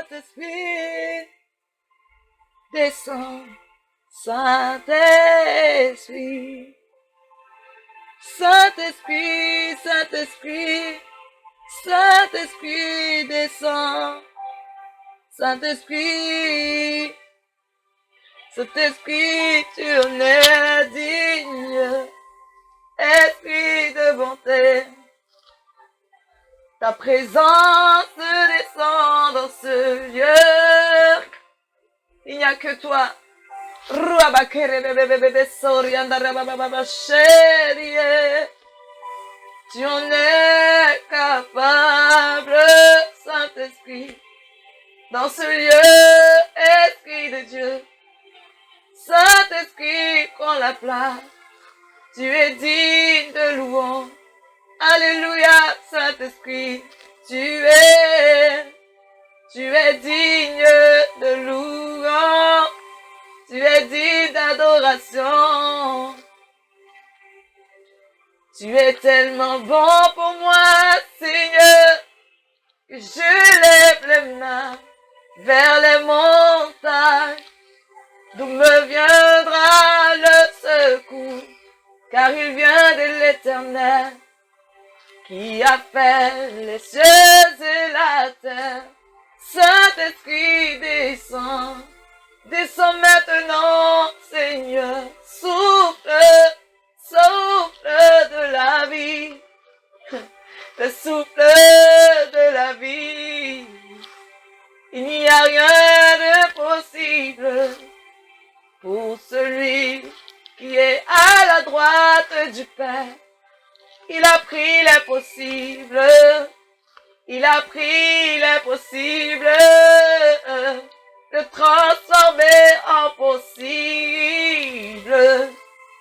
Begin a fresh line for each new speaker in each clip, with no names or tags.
Saint-Esprit, descends. Saint-Esprit, Saint-Esprit, Saint-Esprit, Saint-Esprit, descends. Saint-Esprit, Saint-Esprit, tu en es digne. Esprit de bonté, ta présence descend dans ce lieu. Il n'y a que toi. Tu en es capable, Saint-Esprit. Dans ce lieu, Esprit de Dieu, Saint-Esprit, prends la place. Tu es digne de louange. Alléluia, Saint-Esprit, tu es digne de louange. Tu es digne d'adoration. Tu es tellement bon pour moi, Seigneur, que je lève les mains vers les montagnes, d'où me viendra le secours, car il vient de l'Éternel, qui a fait les cieux et la terre. Saint-Esprit, descends, descends maintenant, Seigneur, souffle, souffle de la vie, le souffle de la vie. Il n'y a rien de possible pour celui qui est à la droite du Père. Il a pris l'impossible, il a pris l'impossible, le transformer en possible.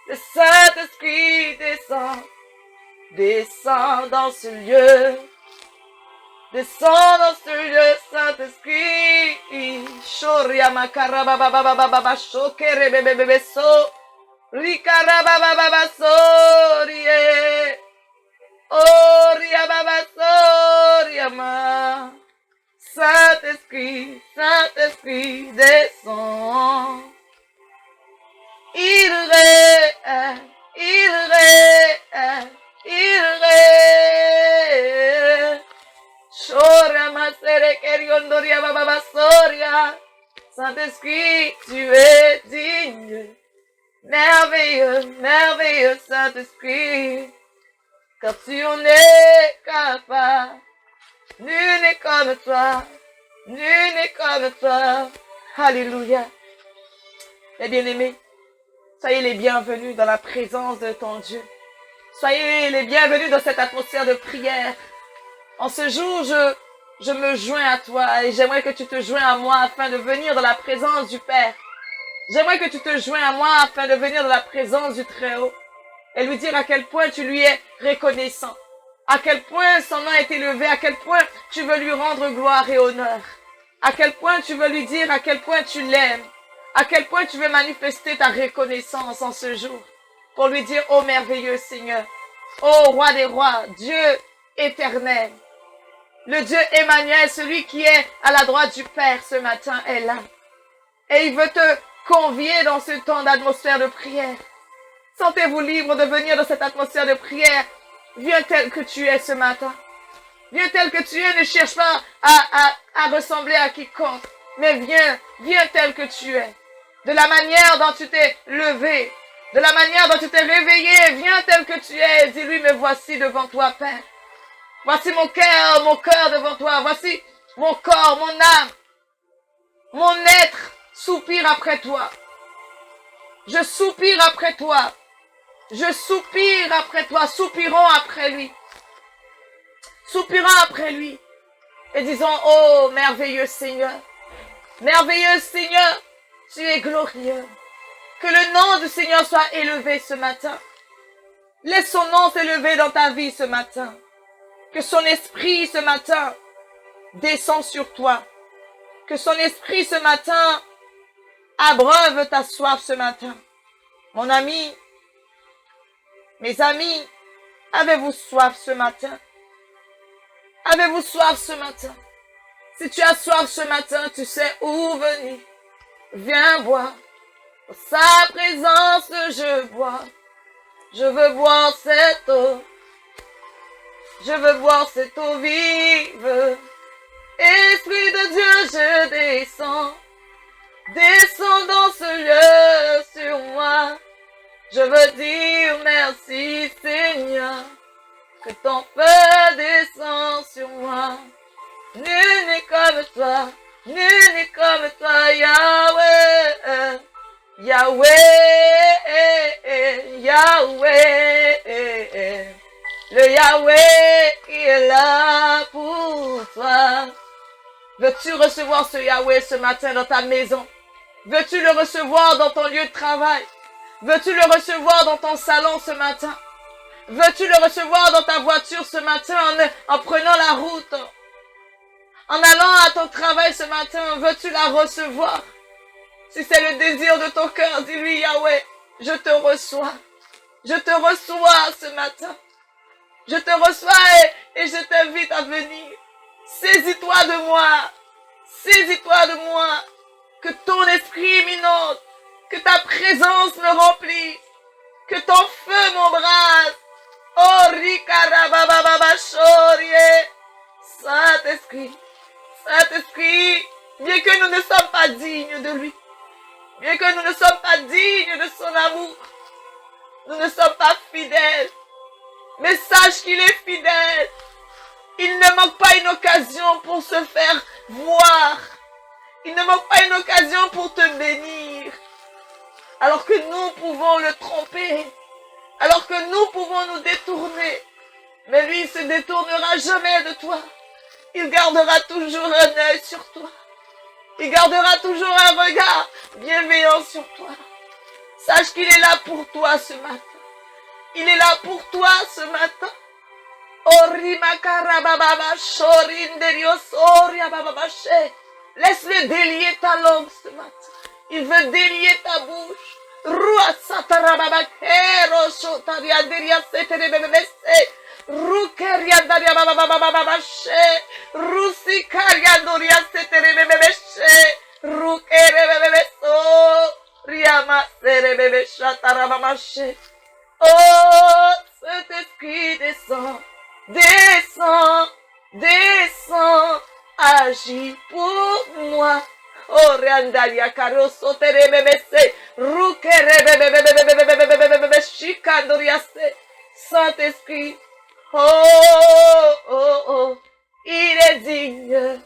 Le Saint-Esprit descend, descend dans ce lieu, descend dans ce lieu, Saint-Esprit. Shoria makarabababababa shokerebebebeso, rikarababababa-sorie, oriababa-soriama. Saint-Esprit, Saint-Esprit, descend. Il règne, il règne, il règne. Shoria masere keriondoria bababa soria. Saint-Esprit, tu es digne. Merveilleux, merveilleux Saint-Esprit, car tu en es capable. Nul n'est comme toi, nul n'est comme toi. Alléluia. Les bien-aimés, soyez les bienvenus dans la présence de ton Dieu. Soyez les bienvenus dans cette atmosphère de prière. En ce jour, je me joins à toi et j'aimerais que tu te joins à moi afin de venir dans la présence du Père. J'aimerais que tu te joins à moi afin de venir dans la présence du Très-Haut et lui dire à quel point tu lui es reconnaissant, à quel point son nom est élevé, à quel point tu veux lui rendre gloire et honneur, à quel point tu veux lui dire à quel point tu l'aimes, à quel point tu veux manifester ta reconnaissance en ce jour pour lui dire: ô merveilleux Seigneur, ô roi des rois, Dieu éternel, le Dieu Emmanuel, celui qui est à la droite du Père ce matin est là et il veut te convier dans ce temps d'atmosphère de prière. Sentez-vous libre de venir dans cette atmosphère de prière. Viens tel que tu es ce matin. Viens tel que tu es. Ne cherche pas à ressembler à quiconque. Mais viens tel que tu es. De la manière dont tu t'es levé. De la manière dont tu t'es réveillé. Viens tel que tu es. Dis-lui: me voici devant toi, Père. Voici mon cœur devant toi. Voici mon corps, mon âme. Mon être soupire après toi. Je soupire après toi. Je soupire après toi. Soupirons après lui. Soupirons après lui. Et disons: oh merveilleux Seigneur. Merveilleux Seigneur. Tu es glorieux. Que le nom du Seigneur soit élevé ce matin. Laisse son nom s'élever dans ta vie ce matin. Que son esprit ce matin descend sur toi. Que son esprit ce matin abreuve ta soif ce matin. Mon ami, mes amis, avez-vous soif ce matin? Avez-vous soif ce matin? Si tu as soif ce matin, tu sais où venir. Viens boire. Dans sa présence, je bois. Je veux boire cette eau. Je veux boire cette eau vive. Esprit de Dieu, je descends. Descends dans ce lieu sur moi. Je veux dire merci Seigneur. Que ton feu descend sur moi. Nul n'est comme toi. Nul n'est comme toi, Yahweh. Yahweh. Yahweh. Le Yahweh qui est là pour toi. Veux-tu recevoir ce Yahweh ce matin dans ta maison? Veux-tu le recevoir dans ton lieu de travail? Veux-tu le recevoir dans ton salon ce matin? Veux-tu le recevoir dans ta voiture ce matin en prenant la route? En allant à ton travail ce matin, veux-tu la recevoir? Si c'est le désir de ton cœur, dis-lui Yahweh, je te reçois. Je te reçois ce matin. Je te reçois et je t'invite à venir. Saisis-toi de moi. Saisis-toi de moi. Que ton esprit m'inonde. Que ta présence me remplisse. Que ton feu m'embrase. Oh, Rikarabababa Shorie. Saint-Esprit. Saint-Esprit. Bien que nous ne sommes pas dignes de lui. Bien que nous ne sommes pas dignes de son amour. Nous ne sommes pas fidèles. Mais sache qu'il est fidèle. Il ne manque pas une occasion pour se faire voir. Il ne manque pas une occasion pour te bénir. Alors que nous pouvons le tromper. Alors que nous pouvons nous détourner. Mais lui, il se détournera jamais de toi. Il gardera toujours un œil sur toi. Il gardera toujours un regard bienveillant sur toi. Sache qu'il est là pour toi ce matin. Il est là pour toi ce matin. Laisse-le délier ta langue ce matin. Il veut délier ta bouche. Oh, cet esprit descend, descend, descend, agis pour moi. Oh, Riandalia Caroso Terebebese, Rukerebebebebebebebebebebebe, Chicandoriaste, Saint-Esprit. Oh, oh, oh, il est digne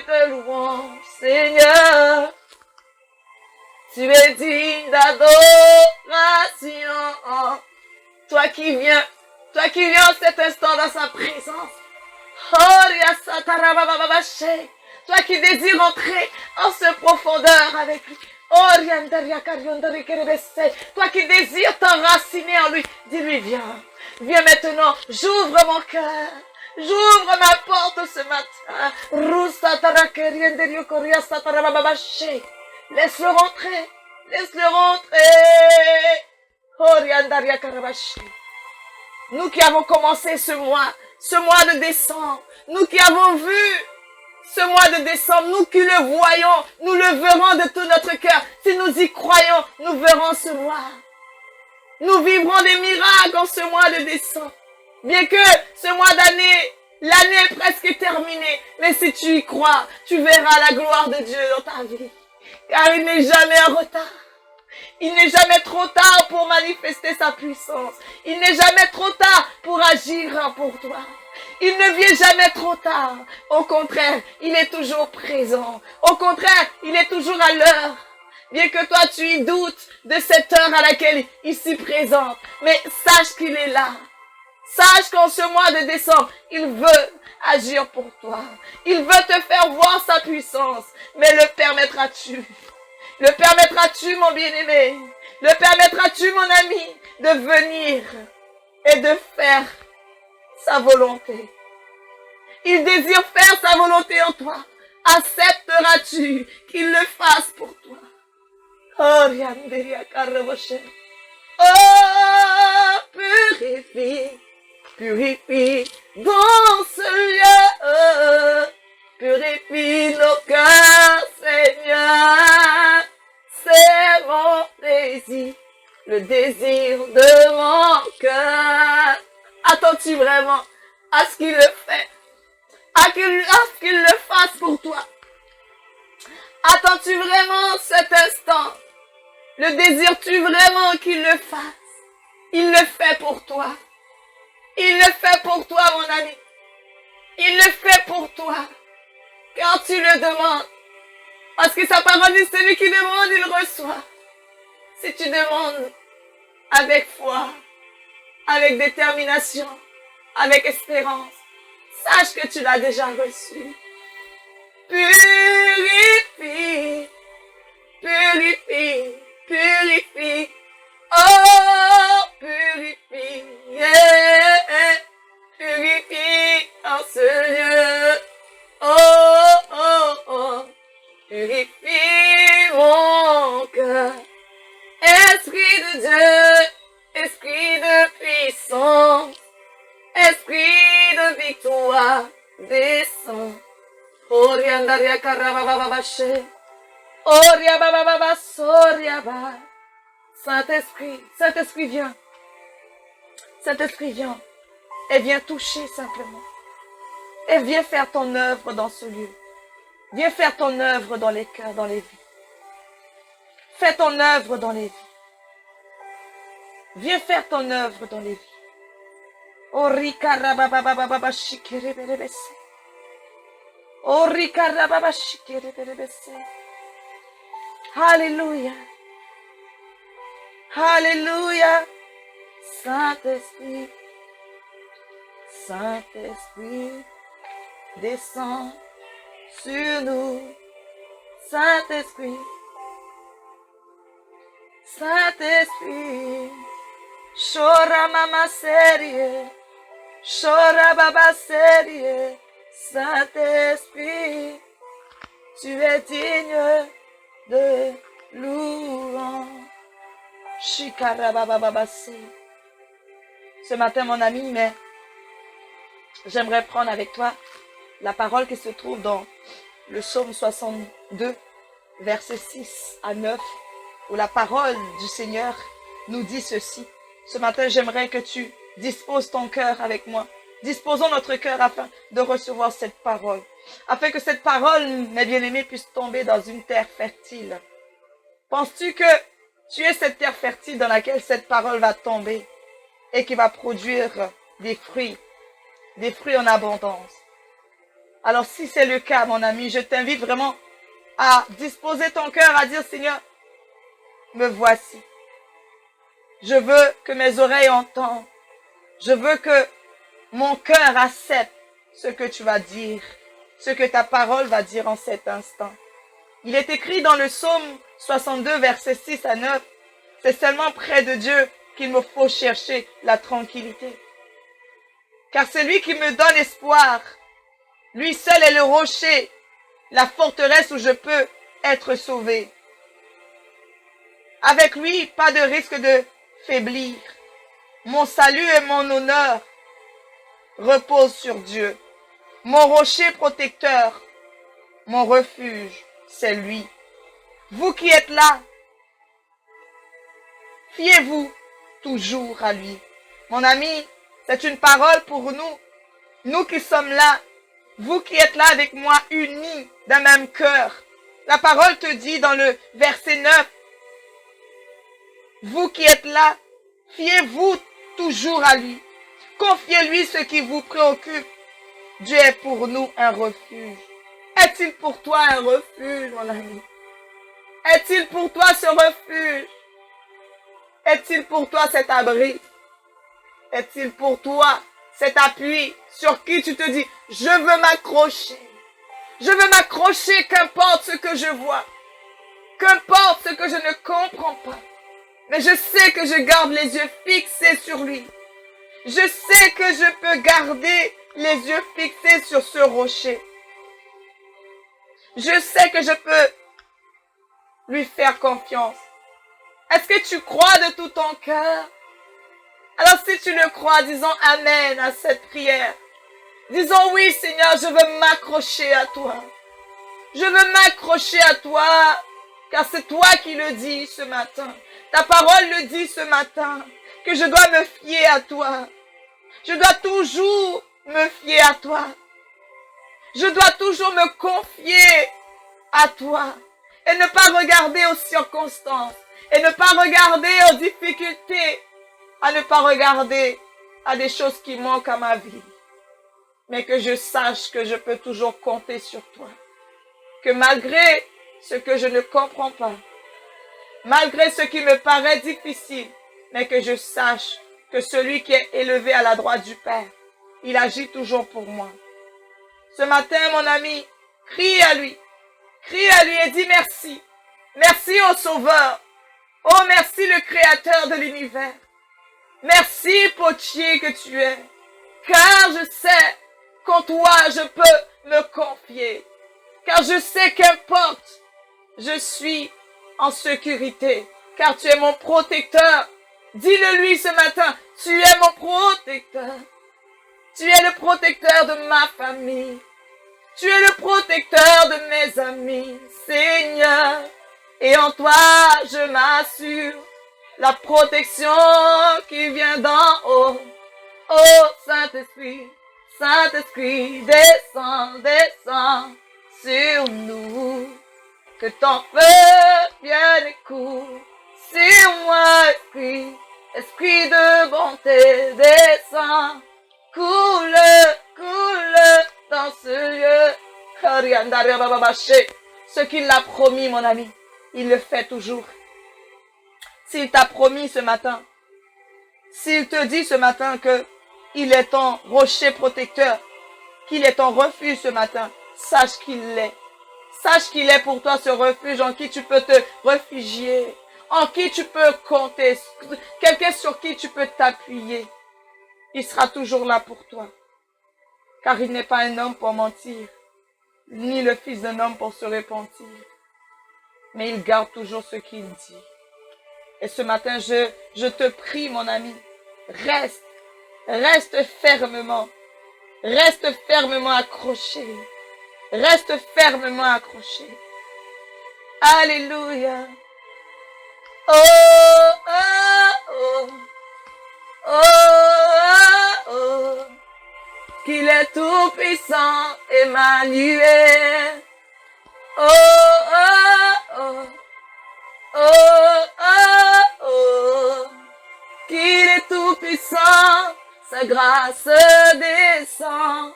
de louange, Seigneur. Tu es digne d'adoration. Toi qui viens en cet instant dans sa présence. Toi qui désires entrer en ce profondeur avec lui. Toi qui désires t'enraciner en lui. Dis-lui, viens. Viens maintenant. J'ouvre mon cœur. J'ouvre ma porte ce matin. Laisse-le rentrer. Laisse-le rentrer. Oriandaria Karabashi. Nous qui avons commencé ce mois de décembre, nous qui avons vu ce mois de décembre, nous qui le voyons, nous le verrons de tout notre cœur. Si nous y croyons, nous verrons ce mois. Nous vivrons des miracles en ce mois de décembre. Bien que ce mois d'année, l'année est presque terminée, mais si tu y crois, tu verras la gloire de Dieu dans ta vie. Car il n'est jamais en retard. Il n'est jamais trop tard pour manifester sa puissance. Il n'est jamais trop tard pour agir pour toi. Il ne vient jamais trop tard. Au contraire, il est toujours présent. Au contraire, il est toujours à l'heure. Bien que toi tu y doutes de cette heure à laquelle il s'y présente. Mais sache qu'il est là. Sache qu'en ce mois de décembre, il veut agir pour toi. Il veut te faire voir sa puissance. Mais le permettras-tu? Le permettras-tu, mon bien-aimé? Le permettras-tu, mon ami, de venir et de faire sa volonté? Il désire faire sa volonté en toi. Accepteras-tu qu'il le fasse pour toi? Oh, Rianderia Karaboshe. Oh, purifie, purifie dans ce lieu. Purifie nos cœurs, Seigneur. C'est mon désir, le désir de mon cœur. Attends-tu vraiment à ce qu'il le fait, à ce qu'il le fasse pour toi? Attends-tu vraiment cet instant? Le désires-tu vraiment qu'il le fasse? Il le fait pour toi. Il le fait pour toi, mon ami. Il le fait pour toi. Quand tu le demandes. Parce que sa parole dit, celui qui demande, il reçoit. Si tu demandes avec foi, avec détermination, avec espérance, sache que tu l'as déjà reçu. Purifie, purifie, purifie. Oh, purifie, yeah. Purifie en ce lieu. Oh, oh, oh. Purifie mon cœur. Esprit de Dieu, esprit de puissance, esprit de victoire, descend. Oria ndaria karabababashe. Oria babababa soriaba. Saint-Esprit, Saint-Esprit viens. Saint-Esprit viens. Et viens toucher simplement. Et viens faire ton œuvre dans ce lieu. Viens faire ton œuvre dans les cœurs, dans les vies. Fais ton œuvre dans les vies. Viens faire ton œuvre dans les vies. Ori karababababa shikerebelebese. Ori karababa shikerebelebese. Alléluia. Alléluia. Saint-Esprit. Saint-Esprit. Descends sur nous. Saint-Esprit. Saint-Esprit. Chora mama série. Chora baba série. Saint-Esprit. Tu es digne de louange. Shikarababababase. Ce matin, mon ami, mais j'aimerais prendre avec toi la parole qui se trouve dans le psaume 62, versets 6 à 9, où la parole du Seigneur nous dit ceci. Ce matin, j'aimerais que tu disposes ton cœur avec moi. Disposons notre cœur afin de recevoir cette parole. Afin que cette parole, mes bien-aimés, puisse tomber dans une terre fertile. Penses-tu que tu es cette terre fertile dans laquelle cette parole va tomber et qui va produire des fruits en abondance? Alors si c'est le cas, mon ami, je t'invite vraiment à disposer ton cœur, à dire, Seigneur, me voici. Je veux que mes oreilles entendent. Je veux que mon cœur accepte ce que tu vas dire, ce que ta parole va dire en cet instant. Il est écrit dans le psaume 62, versets 6 à 9, c'est seulement près de Dieu qu'il me faut chercher la tranquillité. Car c'est lui qui me donne espoir. Lui seul est le rocher, la forteresse où je peux être sauvé. Avec lui, pas de risque de faiblir. Mon salut et mon honneur reposent sur Dieu. Mon rocher protecteur, mon refuge, c'est lui. Vous qui êtes là, fiez-vous toujours à lui. Mon ami, c'est une parole pour nous. Nous qui sommes là, vous qui êtes là avec moi, unis d'un même cœur. La parole te dit dans le verset 9, vous qui êtes là, fiez-vous toujours à lui. Confiez-lui ce qui vous préoccupe. Dieu est pour nous un refuge. Est-il pour toi un refuge, mon ami? Est-il pour toi ce refuge? Est-il pour toi cet abri? Est-il pour toi cet appui sur qui tu te dis, je veux m'accrocher. Je veux m'accrocher, qu'importe ce que je vois. Qu'importe ce que je ne comprends pas. Mais je sais que je garde les yeux fixés sur lui. Je sais que je peux garder les yeux fixés sur ce rocher. Je sais que je peux lui faire confiance. Est-ce que tu crois de tout ton cœur Alors si tu le crois, disons Amen à cette prière. Disons oui Seigneur, je veux m'accrocher à toi. Je veux m'accrocher à toi, car c'est toi qui le dis ce matin. Ta parole le dit ce matin, que je dois me fier à toi. Je dois toujours me fier à toi. Je dois toujours me confier à toi et ne pas regarder aux circonstances et ne pas regarder aux difficultés, à ne pas regarder à des choses qui manquent à ma vie, mais que je sache que je peux toujours compter sur toi. Que malgré ce que je ne comprends pas, malgré ce qui me paraît difficile, mais que je sache que celui qui est élevé à la droite du Père, il agit toujours pour moi. Ce matin, mon ami, crie à lui et dis merci. Merci au Sauveur. Oh, merci le Créateur de l'univers. Merci, potier que tu es. Car je sais qu'en toi, je peux me confier. Car je sais qu'importe, je suis en sécurité. Car tu es mon protecteur. Dis-le lui ce matin, tu es mon protecteur. Tu es le protecteur de ma famille. Tu es le protecteur de mes amis, Seigneur. Et en toi, je m'assure la protection qui vient d'en haut. Oh, Saint-Esprit, Saint-Esprit, descends, descends sur nous. Que ton feu vienne coule sur moi, Esprit, Esprit de bonté, descends. Coule, coule dans ce lieu. Ce qu'il l'a promis, mon ami, il le fait toujours. S'il t'a promis ce matin, s'il te dit ce matin que il est ton rocher protecteur, qu'il est ton refuge ce matin, sache qu'il l'est. Sache qu'il est pour toi ce refuge en qui tu peux te réfugier, en qui tu peux compter, quelqu'un sur qui tu peux t'appuyer. Il sera toujours là pour toi. Car il n'est pas un homme pour mentir, ni le fils d'un homme pour se repentir. Mais il garde toujours ce qu'il dit. Et ce matin, je te prie, mon ami, reste fermement accroché. Reste fermement accroché. Alléluia. Oh, oh, oh. Oh, oh, qu'il est tout puissant, Emmanuel. Oh, oh, oh, oh, oh, oh, qu'il est tout puissant, sa grâce descend.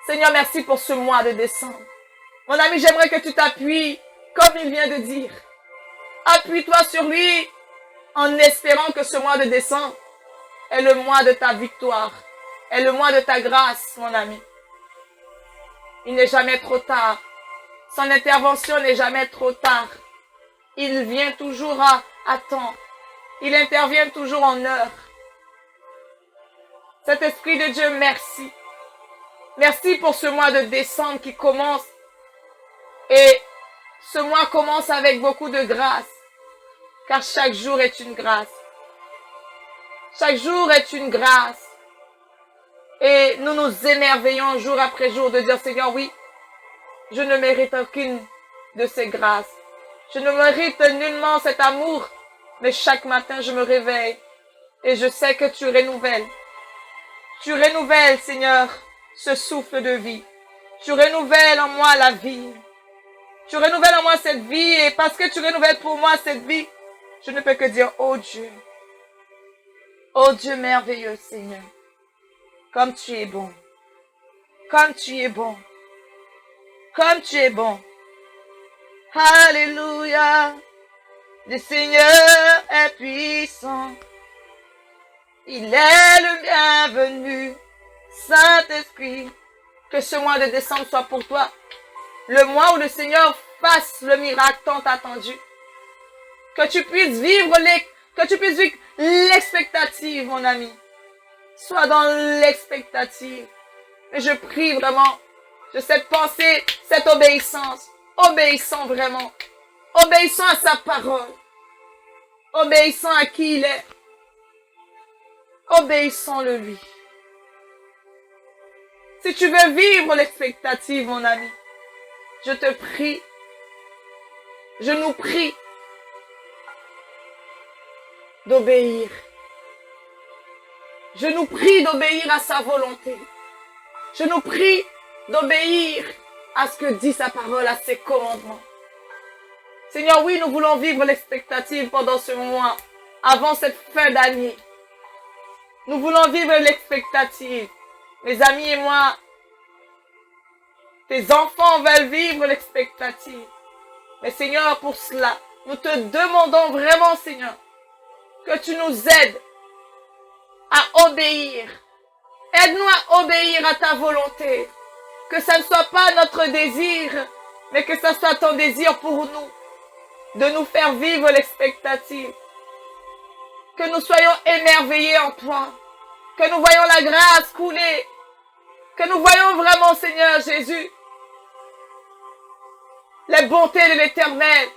Seigneur, merci pour ce mois de décembre. Mon ami, j'aimerais que tu t'appuies, comme il vient de dire. Appuie-toi sur lui, en espérant que ce mois de décembre est le mois de ta victoire, est le mois de ta grâce, mon ami. Il n'est jamais trop tard. Son intervention n'est jamais trop tard. Il vient toujours à temps. Il intervient toujours en heure. Cet Esprit de Dieu, merci. Merci pour ce mois de décembre qui commence. Et ce mois commence avec beaucoup de grâce. Car chaque jour est une grâce. Chaque jour est une grâce. Et nous nous émerveillons jour après jour de dire, Seigneur, oui, je ne mérite aucune de ces grâces. Je ne mérite nullement cet amour. Mais chaque matin, je me réveille. Et je sais que tu renouvelles. Tu renouvelles, Seigneur, ce souffle de vie. Tu renouvelles en moi la vie. Tu renouvelles en moi cette vie. Et parce que tu renouvelles pour moi cette vie, je ne peux que dire, oh Dieu. Oh Dieu merveilleux, Seigneur. Comme tu es bon. Comme tu es bon. Comme tu es bon. Alléluia. Le Seigneur est puissant. Il est le bienvenu. Saint-Esprit, que ce mois de décembre soit pour toi le mois où le Seigneur fasse le miracle tant attendu. Que tu puisses vivre l'expectative, mon ami. Sois dans l'expectative. Et je prie vraiment de cette pensée, cette obéissance. Obéissant vraiment. Obéissant à sa parole. Obéissant à qui il est. Obéissons-le lui. Si tu veux vivre l'expectative, mon ami, je te prie, je nous prie d'obéir. Je nous prie d'obéir à sa volonté. Je nous prie d'obéir à ce que dit sa parole, à ses commandements. Seigneur, oui, nous voulons vivre l'expectative pendant ce mois, avant cette fin d'année. Nous voulons vivre l'expectative. Mes amis et moi, tes enfants veulent vivre l'expectative. Mais Seigneur, pour cela, nous te demandons vraiment, Seigneur, que tu nous aides à obéir. Aide-nous à obéir à ta volonté. Que ça ne soit pas notre désir, mais que ça soit ton désir pour nous. De nous faire vivre l'expectative. Que nous soyons émerveillés en toi. Que nous voyons la grâce couler. Que nous voyons vraiment, Seigneur Jésus, les bontés de l'Éternel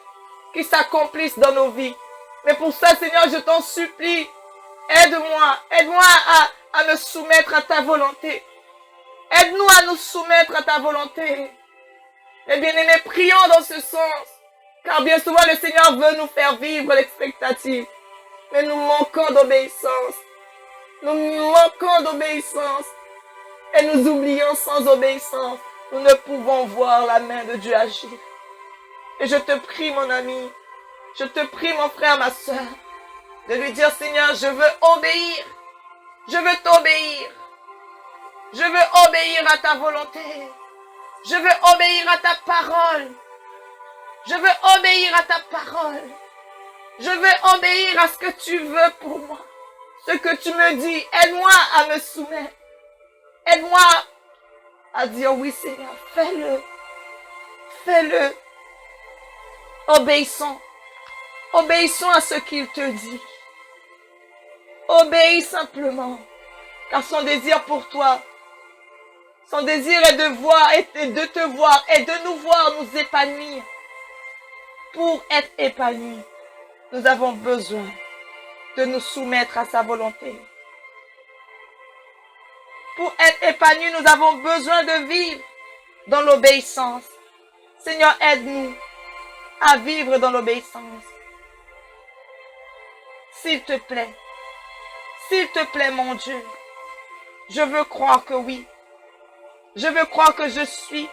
qui s'accomplissent dans nos vies. Mais pour ça, Seigneur, je t'en supplie, aide-moi à me soumettre à ta volonté. Aide-nous à nous soumettre à ta volonté. Et bien-aimés, prions dans ce sens, car bien souvent le Seigneur veut nous faire vivre l'expectative. Mais nous manquons d'obéissance. Nous manquons d'obéissance. Et nous oublions sans obéissance. Nous ne pouvons voir la main de Dieu agir. Et je te prie, mon ami, je te prie, mon frère, ma soeur, de lui dire, Seigneur, je veux obéir. Je veux t'obéir. Je veux obéir à ta volonté. Je veux obéir à ta parole. Je veux obéir à ta parole. Je veux obéir à ce que tu veux pour moi. Ce que tu me dis, aide-moi à me soumettre. Aide-moi à dire oui, Seigneur, fais-le. Fais-le. Obéissons. Obéissons à ce qu'il te dit. Obéis simplement. Car son désir pour toi, son désir est de voir et de te voir et de nous voir nous épanouir. Pour être épanouis, nous avons besoin de nous soumettre à sa volonté. Pour être épanouis, nous avons besoin de vivre dans l'obéissance. Seigneur, aide-nous à vivre dans l'obéissance. S'il te plaît, mon Dieu, je veux croire que oui. Je veux croire que je suis.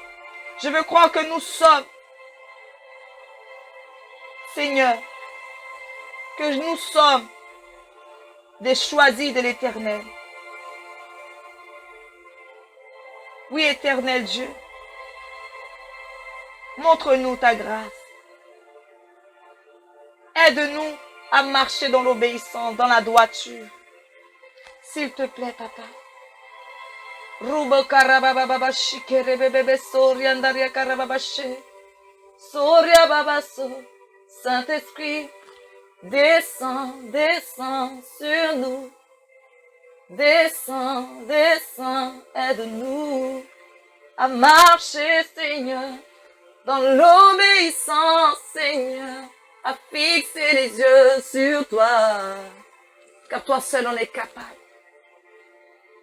Je veux croire que nous sommes. Seigneur, que nous sommes des choisis de l'Éternel. Oui, Éternel Dieu, montre-nous ta grâce. Aide-nous à marcher dans l'obéissance, dans la droiture. S'il te plaît, papa. Rubo karababa shikere bebe soria ndaria karababashe. Soria babaso. Saint-Esprit, descends, descends sur nous. Descends, descends, aide-nous à marcher, Seigneur, dans l'obéissance, Seigneur, à fixer les yeux sur toi. Car toi seul en es capable.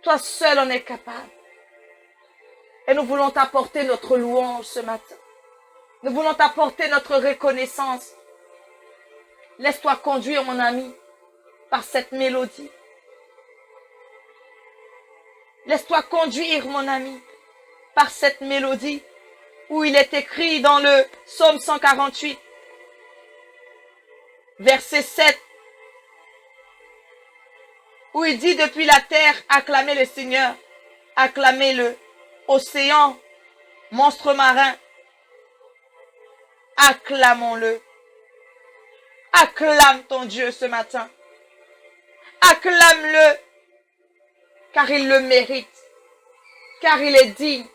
Toi seul en es capable. Et nous voulons t'apporter notre louange ce matin. Nous voulons t'apporter notre reconnaissance. Laisse-toi conduire, mon ami, par cette mélodie. Laisse-toi conduire, mon ami, par cette mélodie où il est écrit dans le psaume 148, verset 7, où il dit: depuis la terre, acclamez le Seigneur, acclamez-le, océan, monstre marin, acclamons-le. Acclame ton Dieu ce matin. Acclame-le, car il le mérite, car il est digne,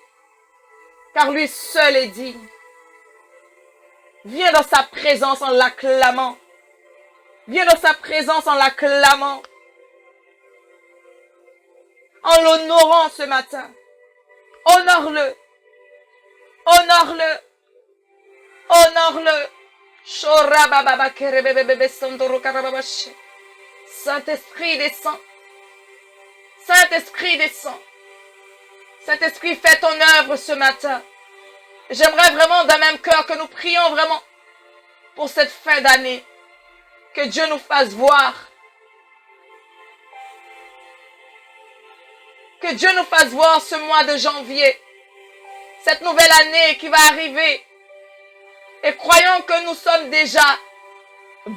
car lui seul est digne. Viens dans sa présence en l'acclamant. Viens dans sa présence en l'acclamant, en l'honorant ce matin. Honore-le, honore-le, honore-le. Saint-Esprit, descends. Saint-Esprit, descends. Saint-Esprit, fais ton œuvre ce matin. J'aimerais vraiment d'un même cœur que nous prions vraiment pour cette fin d'année. Que Dieu nous fasse voir. Que Dieu nous fasse voir ce mois de janvier. Cette nouvelle année qui va arriver. Et croyons que nous sommes déjà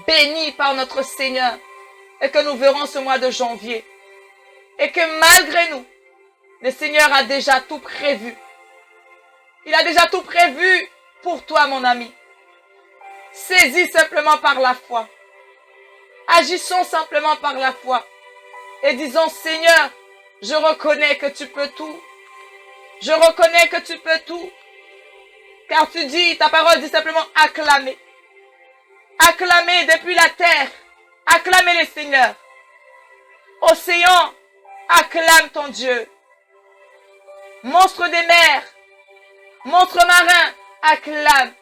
bénis par notre Seigneur. Et que nous verrons ce mois de janvier. Et que malgré nous, le Seigneur a déjà tout prévu. Il a déjà tout prévu pour toi, mon ami. Saisis simplement par la foi. Agissons simplement par la foi. Et disons, Seigneur, je reconnais que tu peux tout. Je reconnais que tu peux tout. Car tu dis, ta parole dit simplement acclamer. Acclamer depuis la terre. Acclamer le Seigneur. Océan, acclame ton Dieu. Monstre des mers, monstre marin, acclame.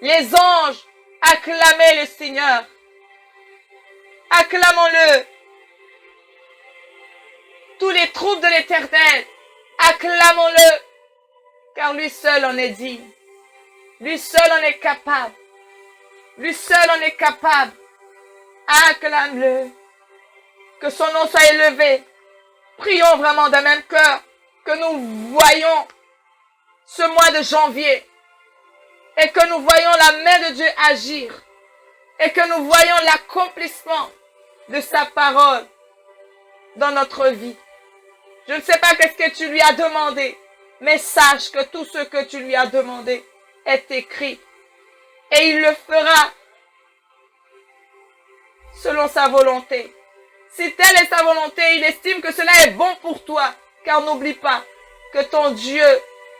Les anges, acclamez le Seigneur. Acclamons-le. Tous les troupes de l'Éternel, acclamons-le. Car lui seul en est digne. Lui seul en est capable. Lui seul en est capable. Acclame-le. Que son nom soit élevé. Prions vraiment d'un même cœur que nous voyons ce mois de janvier et que nous voyons la main de Dieu agir et que nous voyons l'accomplissement de sa parole dans notre vie. Je ne sais pas qu'est-ce que tu lui as demandé, mais sache que tout ce que tu lui as demandé est écrit et il le fera selon sa volonté. Si telle est sa volonté, il estime que cela est bon pour toi. Car n'oublie pas que ton Dieu,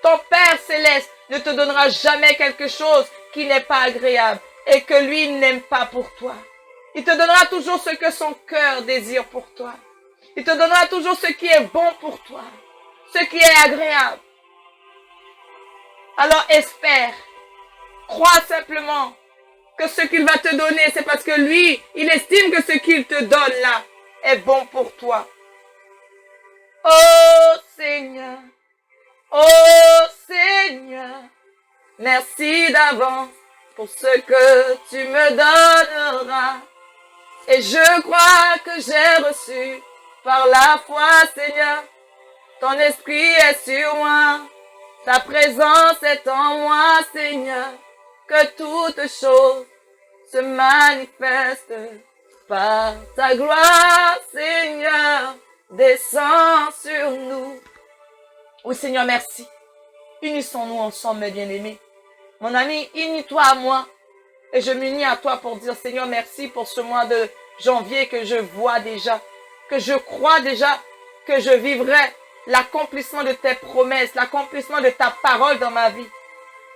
ton Père céleste, ne te donnera jamais quelque chose qui n'est pas agréable et que lui n'aime pas pour toi. Il te donnera toujours ce que son cœur désire pour toi. Il te donnera toujours ce qui est bon pour toi, ce qui est agréable. Alors espère, crois simplement que ce qu'il va te donner, c'est parce que lui, il estime que ce qu'il te donne là, est bon pour toi. Oh Seigneur, merci d'avance pour ce que tu me donneras. Et je crois que j'ai reçu par la foi, Seigneur. Ton esprit est sur moi, ta présence est en moi, Seigneur. Que toutes choses se manifestent. Par ta gloire, Seigneur, descends sur nous. Oui, Seigneur, merci. Unissons-nous ensemble, mes bien-aimés. Mon ami, unis-toi à moi. Et je m'unis à toi pour dire, Seigneur, merci pour ce mois de janvier que je vois déjà, que je crois déjà, que je vivrai l'accomplissement de tes promesses, l'accomplissement de ta parole dans ma vie.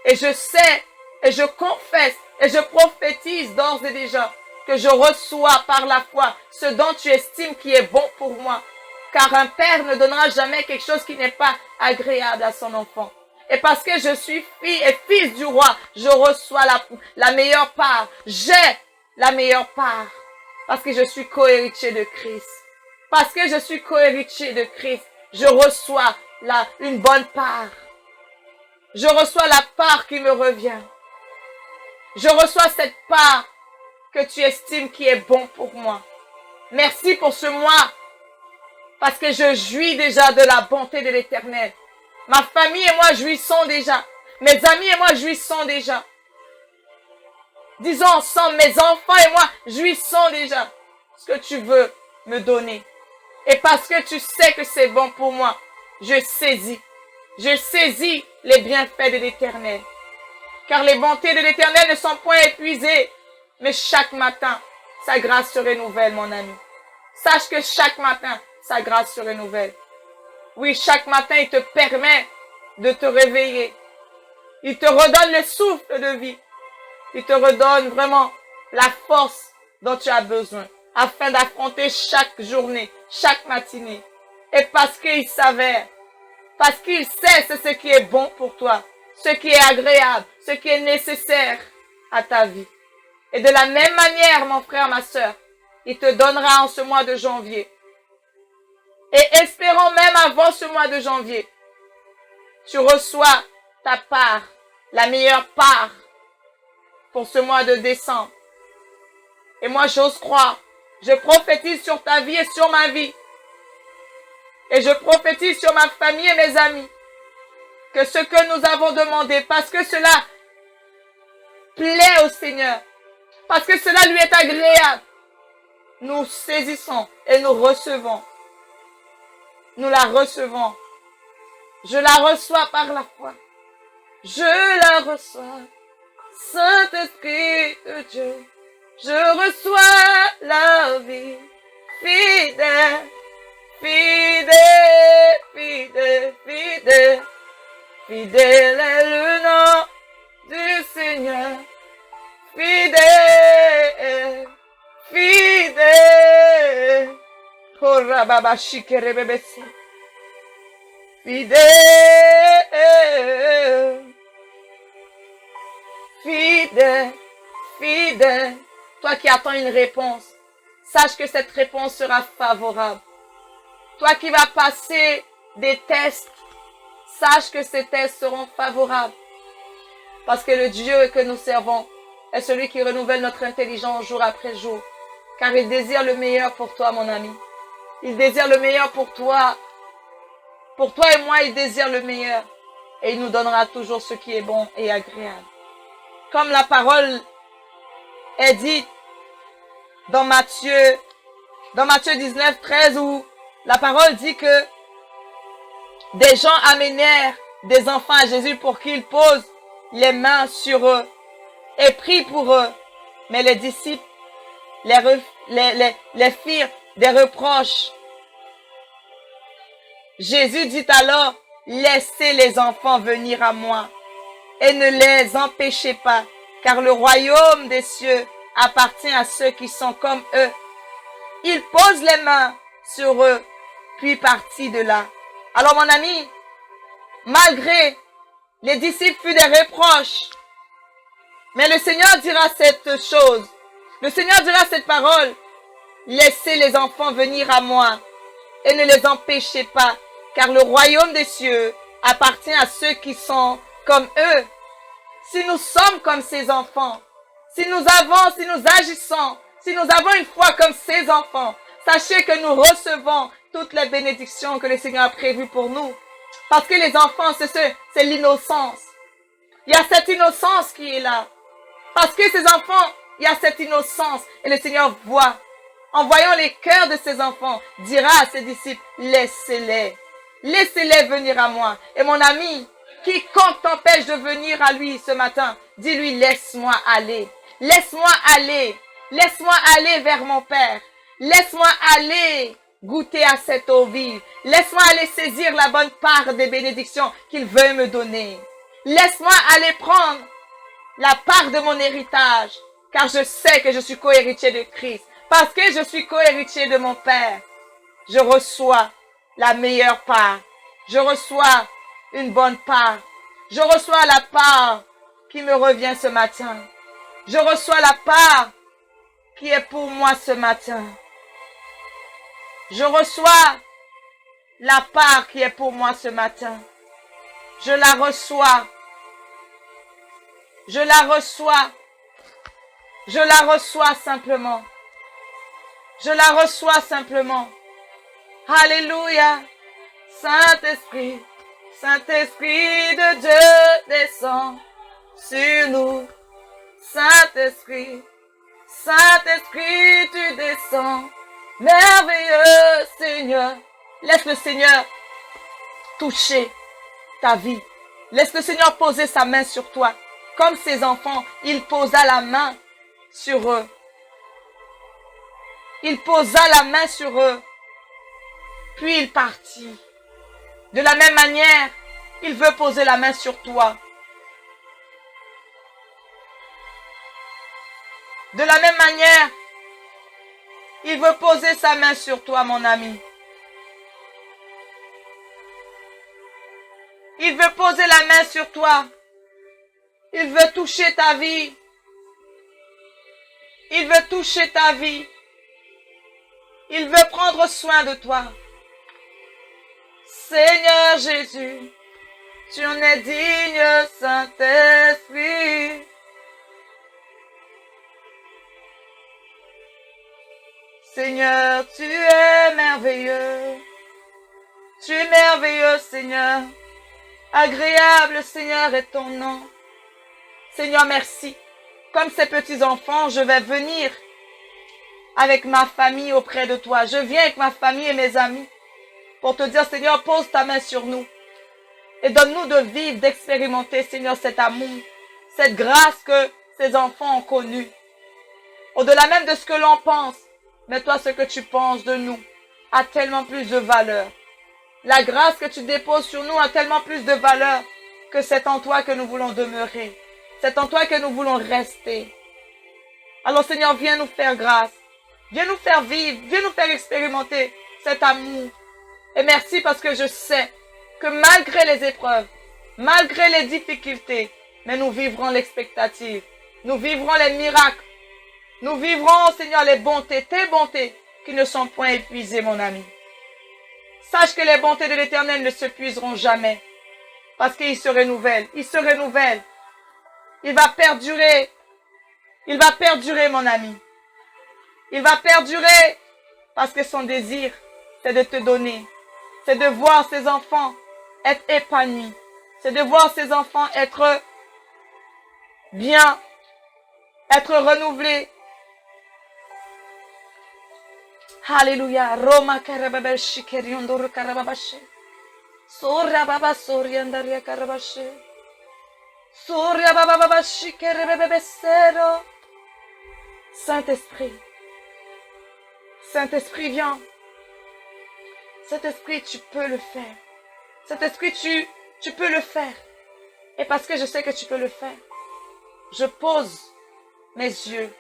Et je sais, et je confesse, et je prophétise d'ores et déjà, que je reçois par la foi ce dont tu estimes qui est bon pour moi. Car un père ne donnera jamais quelque chose qui n'est pas agréable à son enfant. Et parce que je suis fille et fils du roi, je reçois la meilleure part. J'ai la meilleure part. Parce que je suis co-héritier de Christ. Parce que je suis co-héritier de Christ, je reçois une bonne part. Je reçois la part qui me revient. Je reçois cette part que tu estimes qui est bon pour moi. Merci pour ce mois, parce que je jouis déjà de la bonté de l'Éternel. Ma famille et moi jouissons déjà. Mes amis et moi jouissons déjà. Disons ensemble, mes enfants et moi jouissons déjà ce que tu veux me donner. Et parce que tu sais que c'est bon pour moi, je saisis. Je saisis les bienfaits de l'Éternel. Car les bontés de l'Éternel ne sont point épuisées. Mais chaque matin, sa grâce se renouvelle, mon ami. Sache que chaque matin, sa grâce se renouvelle. Oui, chaque matin, il te permet de te réveiller. Il te redonne le souffle de vie. Il te redonne vraiment la force dont tu as besoin afin d'affronter chaque journée, chaque matinée. Et parce qu'il s'avère, parce qu'il sait ce qui est bon pour toi, ce qui est agréable, ce qui est nécessaire à ta vie. Et de la même manière, mon frère, ma sœur, il te donnera en ce mois de janvier Et espérons même avant ce mois de janvier, tu reçois ta part, la meilleure part pour ce mois de décembre. Et moi, j'ose croire, je prophétise sur ta vie et sur ma vie. Et je prophétise sur ma famille et mes amis que ce que nous avons demandé, parce que cela plaît au Seigneur, parce que cela lui est agréable, nous saisissons et nous recevons. Nous la recevons. Je la reçois par la foi. Je la reçois. Saint-Esprit de Dieu, je reçois la vie. Fidèle, fidèle, fidèle, fidèle. Fidèle est le nom du Seigneur. Fidèle, fidèle. Oh, rababa, shikere, bébé. Fidèle, fidèle, fidèle. Toi qui attends une réponse, sache que cette réponse sera favorable. Toi qui vas passer des tests, sache que ces tests seront favorables. Parce que le Dieu que nous servons est celui qui renouvelle notre intelligence jour après jour. Car il désire le meilleur pour toi, mon ami. Il désire le meilleur pour toi. Pour toi et moi, il désire le meilleur. Et il nous donnera toujours ce qui est bon et agréable. Comme la parole est dite dans Matthieu 19, 13, où la parole dit que des gens amenèrent des enfants à Jésus pour qu'il pose les mains sur eux et prie pour eux. Mais les disciples les firent des reproches. Jésus dit alors, laissez les enfants venir à moi et ne les empêchez pas, car le royaume des cieux appartient à ceux qui sont comme eux. Il pose les mains sur eux, puis partit de là. Alors mon ami, malgré les disciples furent des reproches, mais le Seigneur dira cette chose, le Seigneur dira cette parole, laissez les enfants venir à moi et ne les empêchez pas, car le royaume des cieux appartient à ceux qui sont comme eux. Si nous sommes comme ces enfants, si nous agissons, si nous avons une foi comme ces enfants, sachez que nous recevons toutes les bénédictions que le Seigneur a prévues pour nous. Parce que les enfants, c'est l'innocence. Il y a cette innocence qui est là. Parce que ces enfants, il y a cette innocence. Et le Seigneur voit. En voyant les cœurs de ces enfants, dira à ses disciples, laissez-les. Laissez-les venir à moi. Et mon ami, quiconque t'empêche de venir à lui ce matin, dis-lui, laisse-moi aller. Laisse-moi aller. Laisse-moi aller vers mon Père. Laisse-moi aller goûter à cette eau vive. Laisse-moi aller saisir la bonne part des bénédictions qu'il veut me donner. Laisse-moi aller prendre la part de mon héritage, car je sais que je suis co-héritier de Christ. Parce que je suis co-héritier de mon Père, je reçois la meilleure part. Je reçois une bonne part. Je reçois la part qui me revient ce matin. Je reçois la part qui est pour moi ce matin. Je reçois la part qui est pour moi ce matin. Je la reçois. Je la reçois. Je la reçois simplement. Je la reçois simplement. Alléluia. Saint-Esprit, Saint-Esprit de Dieu, descend sur nous. Saint-Esprit, Saint-Esprit, tu descends. Merveilleux Seigneur. Laisse le Seigneur toucher ta vie. Laisse le Seigneur poser sa main sur toi. Comme ses enfants, il posa la main sur eux. Il posa la main sur eux. Puis il partit. De la même manière, il veut poser la main sur toi. De la même manière, il veut poser sa main sur toi, mon ami. Il veut poser la main sur toi. Il veut toucher ta vie. Il veut toucher ta vie. Il veut prendre soin de toi. Seigneur Jésus, tu en es digne, Saint-Esprit. Seigneur, tu es merveilleux. Tu es merveilleux, Seigneur. Agréable, Seigneur, est ton nom. Seigneur, merci. Comme ces petits enfants, je vais venir avec ma famille auprès de toi. Je viens avec ma famille et mes amis pour te dire, Seigneur, pose ta main sur nous et donne-nous de vivre, d'expérimenter, Seigneur, cet amour, cette grâce que ces enfants ont connue. Au-delà même de ce que l'on pense, mais toi, ce que tu penses de nous a tellement plus de valeur. La grâce que tu déposes sur nous a tellement plus de valeur que c'est en toi que nous voulons demeurer. C'est en toi que nous voulons rester. Alors Seigneur, viens nous faire grâce. Viens nous faire vivre. Viens nous faire expérimenter cet amour. Et merci parce que je sais que malgré les épreuves, malgré les difficultés, mais nous vivrons l'expectative. Nous vivrons les miracles. Nous vivrons, Seigneur, les bontés, tes bontés qui ne sont point épuisées, mon ami. Sache que les bontés de l'Éternel ne se puiseront jamais. Parce qu'il se renouvelle. Il se renouvelle. Il va perdurer. Il va perdurer, mon ami. Il va perdurer parce que son désir, c'est de te donner. C'est de voir ses enfants être épanouis. C'est de voir ses enfants être bien, être renouvelés. Alléluia. Roma karababa shikeriondoro karababashe. Sora baba soriandaria karabashe. Soria baba baba shikerebebesero. Saint-Esprit. Saint-Esprit, viens. Saint-Esprit, tu peux le faire. Saint-Esprit, tu peux le faire. Et parce que je sais que tu peux le faire, je pose mes yeux.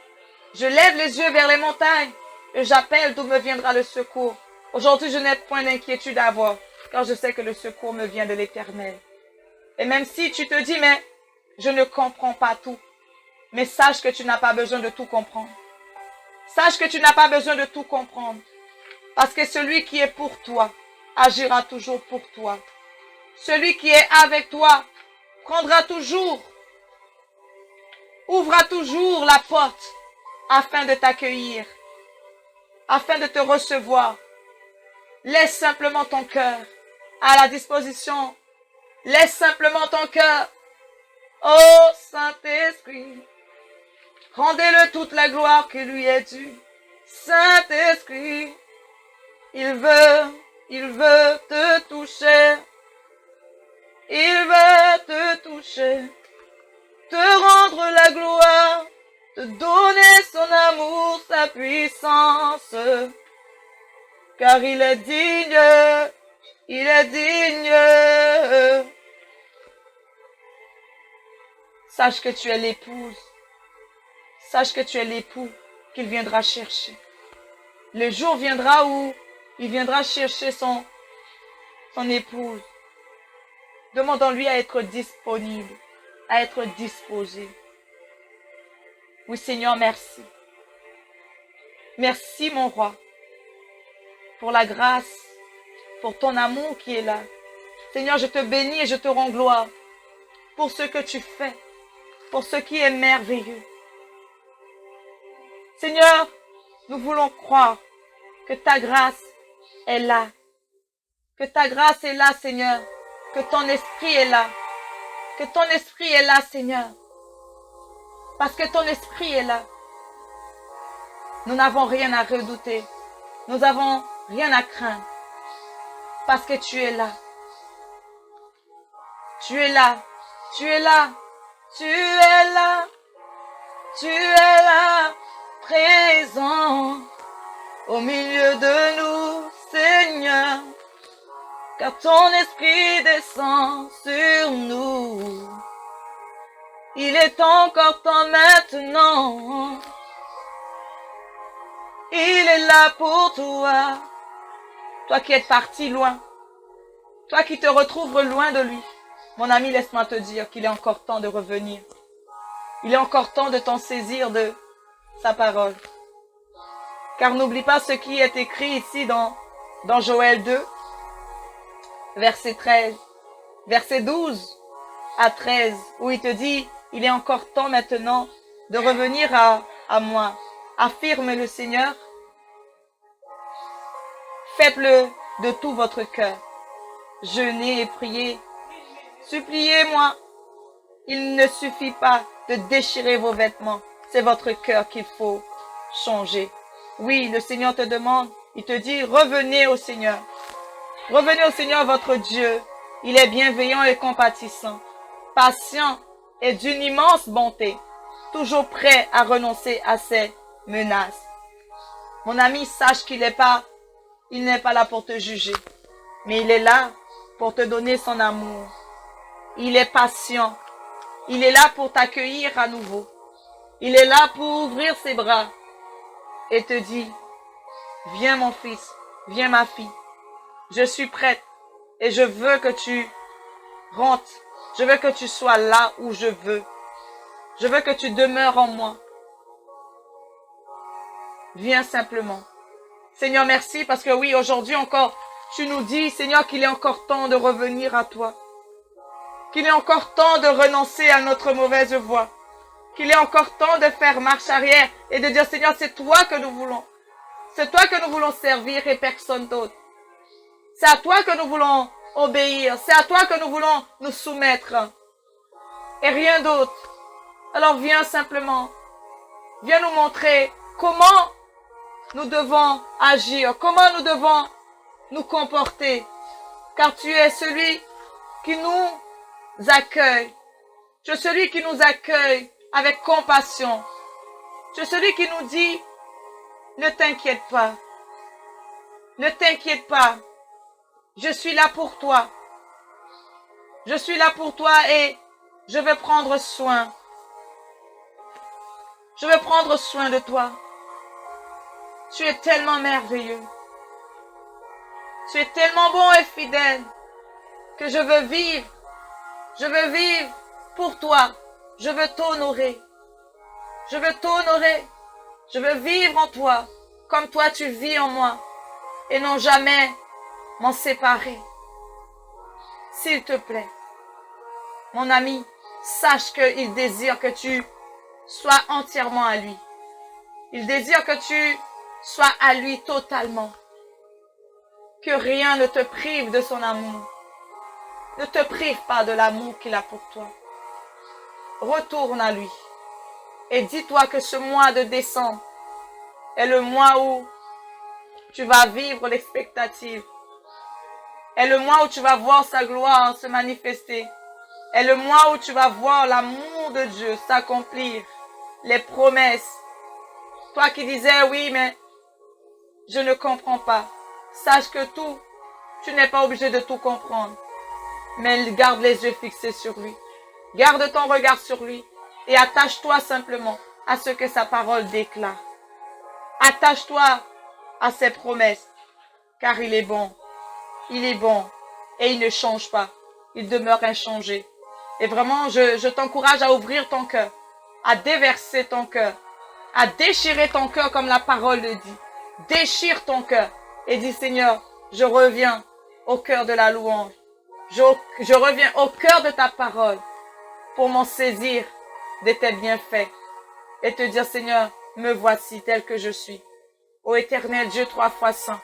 Je lève les yeux vers les montagnes. Et j'appelle d'où me viendra le secours. Aujourd'hui, je n'ai point d'inquiétude à avoir, car je sais que le secours me vient de l'Éternel. Et même si tu te dis, mais je ne comprends pas tout, mais sache que tu n'as pas besoin de tout comprendre. Sache que tu n'as pas besoin de tout comprendre. Parce que celui qui est pour toi, agira toujours pour toi. Celui qui est avec toi, prendra toujours, ouvrira toujours la porte afin de t'accueillir. Afin de te recevoir. Laisse simplement ton cœur à la disposition. Laisse simplement ton cœur. Ô Saint-Esprit, rendez-le toute la gloire qui lui est due. Saint-Esprit, il veut te toucher. Il veut te toucher. Te rendre la gloire. Te donner son amour, sa puissance, car il est digne, il est digne. Sache que tu es l'épouse, sache que tu es l'époux qu'il viendra chercher. Le jour viendra où il viendra chercher son épouse. Demandons-lui à être disponible, à être disposé. Oui, Seigneur, merci. Merci, mon roi, pour la grâce, pour ton amour qui est là. Seigneur, je te bénis et je te rends gloire pour ce que tu fais, pour ce qui est merveilleux. Seigneur, nous voulons croire que ta grâce est là. Que ta grâce est là, Seigneur. Que ton esprit est là. Que ton esprit est là, Seigneur. Parce que ton esprit est là. Nous n'avons rien à redouter. Nous n'avons rien à craindre. Parce que tu es là. Tu es là. Tu es là. Tu es là. Tu es là. Présent au milieu de nous, Seigneur. Car ton esprit descend sur nous. Il est encore temps maintenant. Il est là pour toi. Toi qui es parti loin. Toi qui te retrouves loin de lui. Mon ami, laisse-moi te dire qu'il est encore temps de revenir. Il est encore temps de t'en saisir de sa parole. Car n'oublie pas ce qui est écrit ici dans Joël 2. verset 13, verset 12 à 13, où il te dit, il est encore temps maintenant de revenir à moi. Affirme le Seigneur. Faites-le de tout votre cœur. Jeûnez et priez. Suppliez-moi. Il ne suffit pas de déchirer vos vêtements. C'est votre cœur qu'il faut changer. Oui, le Seigneur te demande, il te dit, revenez au Seigneur. Revenez au Seigneur votre Dieu. Il est bienveillant et compatissant, patient et d'une immense bonté, toujours prêt à renoncer à ses menaces. Mon ami, sache qu'il n'est pas là pour te juger, mais il est là pour te donner son amour. Il est patient. Il est là pour t'accueillir à nouveau. Il est là pour ouvrir ses bras et te dit, viens mon fils, viens ma fille. Je suis prête et je veux que tu rentres. Je veux que tu sois là où je veux. Je veux que tu demeures en moi. Viens simplement. Seigneur, merci parce que oui, aujourd'hui encore, tu nous dis, Seigneur, qu'il est encore temps de revenir à toi. Qu'il est encore temps de renoncer à notre mauvaise voie. Qu'il est encore temps de faire marche arrière et de dire, Seigneur, c'est toi que nous voulons. C'est toi que nous voulons servir et personne d'autre. C'est à toi que nous voulons obéir. C'est à toi que nous voulons nous soumettre. Et rien d'autre. Alors viens simplement. Viens nous montrer comment nous devons agir. Comment nous devons nous comporter. Car tu es celui qui nous accueille. Tu es celui qui nous accueille avec compassion. Tu es celui qui nous dit, ne t'inquiète pas. Ne t'inquiète pas. Je suis là pour toi. Je suis là pour toi et je vais prendre soin. Je vais prendre soin de toi. Tu es tellement merveilleux. Tu es tellement bon et fidèle que je veux vivre. Je veux vivre pour toi. Je veux t'honorer. Je veux t'honorer. Je veux vivre en toi comme toi tu vis en moi et non jamais m'en séparer. S'il te plaît, mon ami, sache qu'il désire que tu sois entièrement à lui. Il désire que tu sois à lui totalement. Que rien ne te prive de son amour. Ne te prive pas de l'amour qu'il a pour toi. Retourne à lui et dis-toi que ce mois de décembre est le mois où tu vas vivre l'expectative. Est le mois où tu vas voir sa gloire se manifester. Est le mois où tu vas voir l'amour de Dieu s'accomplir. Les promesses. Toi qui disais, oui, mais je ne comprends pas. Sache que tu n'es pas obligé de tout comprendre. Mais garde les yeux fixés sur lui. Garde ton regard sur lui. Et attache-toi simplement à ce que sa parole déclare. Attache-toi à ses promesses. Car il est bon. Il est bon. Et il ne change pas. Il demeure inchangé. Et vraiment, je t'encourage à ouvrir ton cœur. À déverser ton cœur. À déchirer ton cœur comme la parole le dit. Déchire ton cœur. Et dis, Seigneur, je reviens au cœur de la louange. Je reviens au cœur de ta parole pour m'en saisir de tes bienfaits. Et te dire, Seigneur, me voici tel que je suis. Ô éternel Dieu 3 fois saint,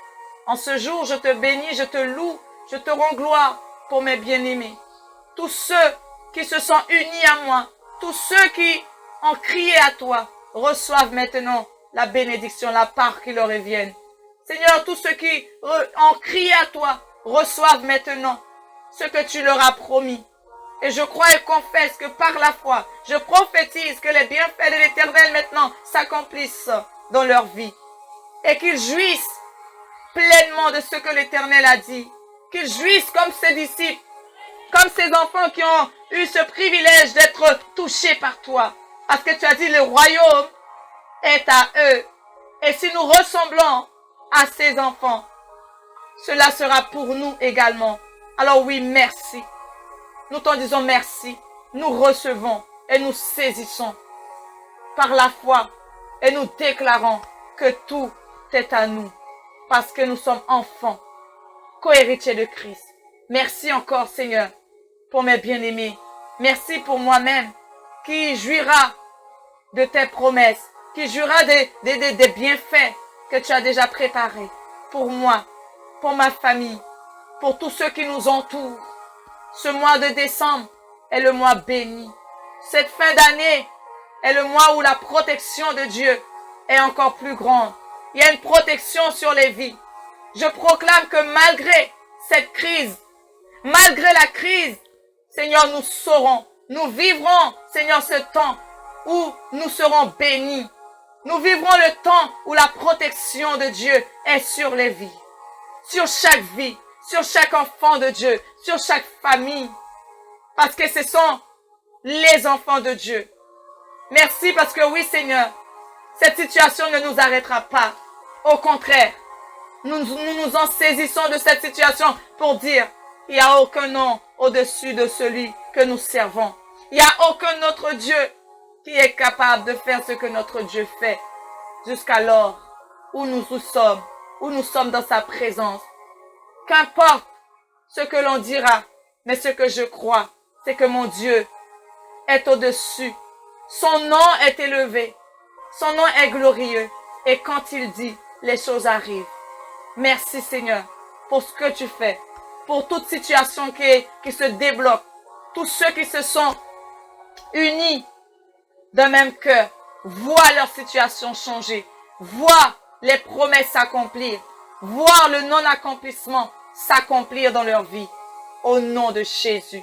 en ce jour, je te bénis, je te loue, je te rends gloire pour mes bien-aimés. Tous ceux qui se sont unis à moi, tous ceux qui ont crié à toi, reçoivent maintenant la bénédiction, la part qui leur revienne. Seigneur, tous ceux qui ont crié à toi, reçoivent maintenant ce que tu leur as promis. Et je crois et confesse que par la foi, je prophétise que les bienfaits de l'Éternel maintenant s'accomplissent dans leur vie. Et qu'ils jouissent pleinement de ce que l'Éternel a dit. Qu'ils jouissent comme ses disciples, comme ces enfants qui ont eu ce privilège d'être touchés par toi. Parce que tu as dit, le royaume est à eux. Et si nous ressemblons à ces enfants, cela sera pour nous également. Alors oui, merci. Nous t'en disons merci. Nous recevons et nous saisissons par la foi et nous déclarons que tout est à nous parce que nous sommes enfants, co-héritiers de Christ. Merci encore, Seigneur, pour mes bien-aimés. Merci pour moi-même qui jouira de tes promesses, qui jouira des bienfaits que tu as déjà préparés pour moi, pour ma famille, pour tous ceux qui nous entourent. Ce mois de décembre est le mois béni. Cette fin d'année est le mois où la protection de Dieu est encore plus grande. Il y a une protection sur les vies. Je proclame que malgré cette crise, malgré la crise, Seigneur, nous saurons, nous vivrons, Seigneur, ce temps où nous serons bénis. Nous vivrons le temps où la protection de Dieu est sur les vies, sur chaque vie, sur chaque enfant de Dieu, sur chaque famille. Parce que ce sont les enfants de Dieu. Merci parce que oui, Seigneur, cette situation ne nous arrêtera pas. Au contraire, nous nous en saisissons de cette situation pour dire, il n'y a aucun nom au-dessus de celui que nous servons. Il n'y a aucun autre Dieu qui est capable de faire ce que notre Dieu fait. Jusqu'alors où nous sommes dans sa présence. Qu'importe ce que l'on dira, mais ce que je crois, c'est que mon Dieu est au-dessus. Son nom est élevé. Son nom est glorieux. Et quand il dit, les choses arrivent. Merci Seigneur pour ce que tu fais. Pour toute situation qui se débloque. Tous ceux qui se sont unis d'un même cœur. Voient leur situation changer. Voient les promesses s'accomplir. Voir le non-accomplissement s'accomplir dans leur vie. Au nom de Jésus.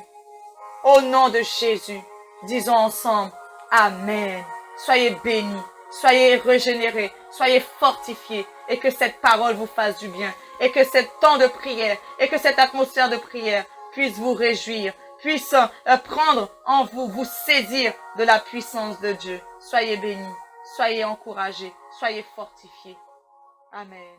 Au nom de Jésus. Disons ensemble, Amen. Soyez bénis, soyez régénérés, soyez fortifiés et que cette parole vous fasse du bien et que cet temps de prière et que cette atmosphère de prière puisse vous réjouir, puisse prendre en vous, vous saisir de la puissance de Dieu. Soyez bénis, soyez encouragés, soyez fortifiés. Amen.